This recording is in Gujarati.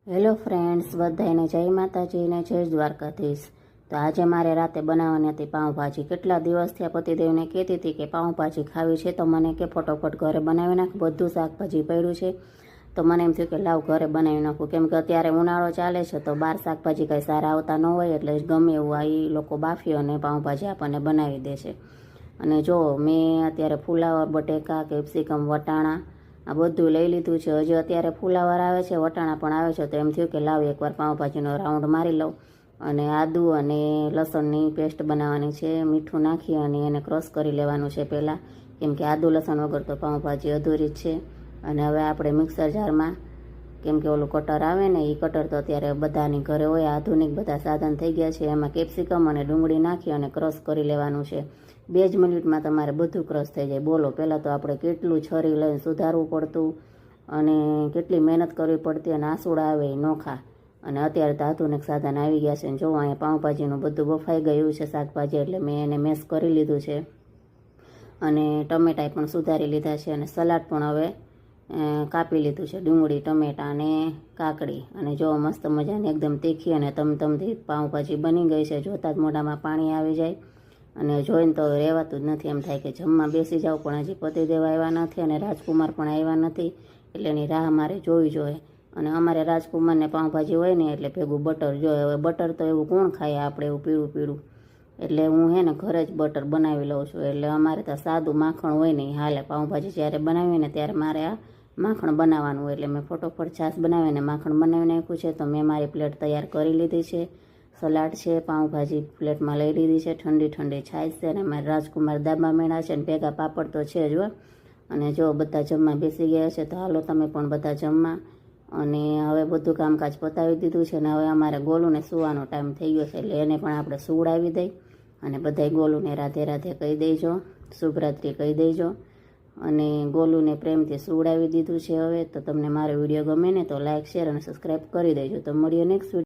હેલો ફ્રેન્ડ્સ, બધાને જય માતાજી ને જય દ્વારકાધીશ। તો આજે મારે રાતે બનાવવાની હતી પાઉંભાજી। કેટલા દિવસથી પતિદેવને કહેતી હતી કે પાઉંભાજી ખાવી છે, તો મને કે ફટોફટ ઘરે બનાવી નાખ, બધું શાકભાજી પડ્યું છે। તો મને એમ થયું કે લાવ ઘરે બનાવી નાખું, કેમ કે અત્યારે ઉનાળો ચાલે છે તો બહાર શાકભાજી કંઈ સારા આવતા ન હોય, એટલે ગમે એવું આ એ લોકો બાફી અને પાઉંભાજી આપણને બનાવી દે છે। અને જો મેં અત્યારે ફુલાવર, બટેકા, કેપ્સિકમ, વટાણા આ બધું લઈ લીધું છે। હજી અત્યારે ફુલાવર આવે છે, વટાણા પણ આવે છે, તો એમ થયું કે લાવ એકવાર પાઉંભાજીનો રાઉન્ડ મારી લઉં। અને આદુ અને લસણની પેસ્ટ બનાવવાની છે, મીઠું નાખી અને એને ક્રશ કરી લેવાનું છે પહેલાં, કેમ કે આદુ લસણ વગર તો પાઉંભાજી અધૂરી જ છે। અને હવે આપણે મિક્સર જારમાં, કેમ કે ઓલું કટર આવે ને એ કટર તો અત્યારે બધાની ઘરે હોય, આધુનિક બધા સાધન થઈ ગયા છે, એમાં કેપ્સિકમ અને ડુંગળી નાખી અને ક્રશ કરી લેવાનું છે। 2 જ મિનિટમાં તમારે બધું ક્રશ થઈ જાય। બોલો, પહેલાં તો આપણે કેટલું છરી લઈને સુધારવું પડતું અને કેટલી મહેનત કરવી પડતી, અને આસુડા આવે એ નોખા। અને અત્યારે તો આધુનિક સાધન આવી ગયા છે। જો અહીંયા પાઉંભાજીનું બધું બફાઈ ગયું છે શાકભાજી, એટલે મેં એને મેશ કરી લીધું છે અને ટમેટાં પણ સુધારી લીધા છે, અને સલાડ પણ હવે કાપી લીધું છે, ડુંગળી, ટમેટાં અને કાકડી। અને જો મસ્ત મજાની એકદમ તીખી અને તમતમથી પાઉંભાજી બની ગઈ છે। જોતાં જ મોઢામાં પાણી આવી જાય અને જોઈને તો રહેવાતું જ નથી, એમ થાય કે જમવા બેસી જાવ, પણ હજી પતિદેવ આવ્યા નથી અને રાજકુમાર પણ આવ્યા નથી, એટલે એની રાહ મારે જોવી જોઈએ। અને અમારે રાજકુમારને પાઉંભાજી હોય ને એટલે ભેગું બટર જોઈએ। હવે બટર તો એવું કોણ ખાય આપણે, એવું પીળું પીળું, એટલે હું હે ને ઘરે જ બટર બનાવી લઉં છું। એટલે અમારે તો સાદું માખણ હોય નહીં હાલે, પાઉંભાજી જ્યારે બનાવીએ ને ત્યારે મારે આ માખણ બનાવવાનું હોય, એટલે મેં ફટોફટ છાશ બનાવીને માખણ બનાવી નાખ્યું છે। તો મેં મારી પ્લેટ તૈયાર કરી લીધી છે, સલાડ છે, પાઉંભાજી પ્લેટમાં લઈ લીધી છે, ઠંડી ઠંડી છાશ છે, અને મારા રાજકુમાર દાબા મેળા છે, અને ભેગા પાપડ તો છે જ। અને જો બધા જમવા બેસી ગયા છે, તો હાલો તમે પણ બધા જમવા। અને હવે બધું કામકાજ પતાવી દીધું છે, અને હવે અમારે ગોલુને સૂવાનો ટાઈમ થઈ ગયો છે, એટલે એને પણ આપણે સુવડાવી દઈ અને બધાય ગોલુને રાધે રાધે કહી દેજો, શુભરાત્રિ કહી દેજો। અને ગોલુને પ્રેમથી સુવડાવી દીધું છે। હવે તો તમને મારો વિડીયો ગમે ને તો લાઇક, શેર અને સબસ્ક્રાઈબ કરી દેજો। તો મળીએ નેક્સ્ટ વિડીયો।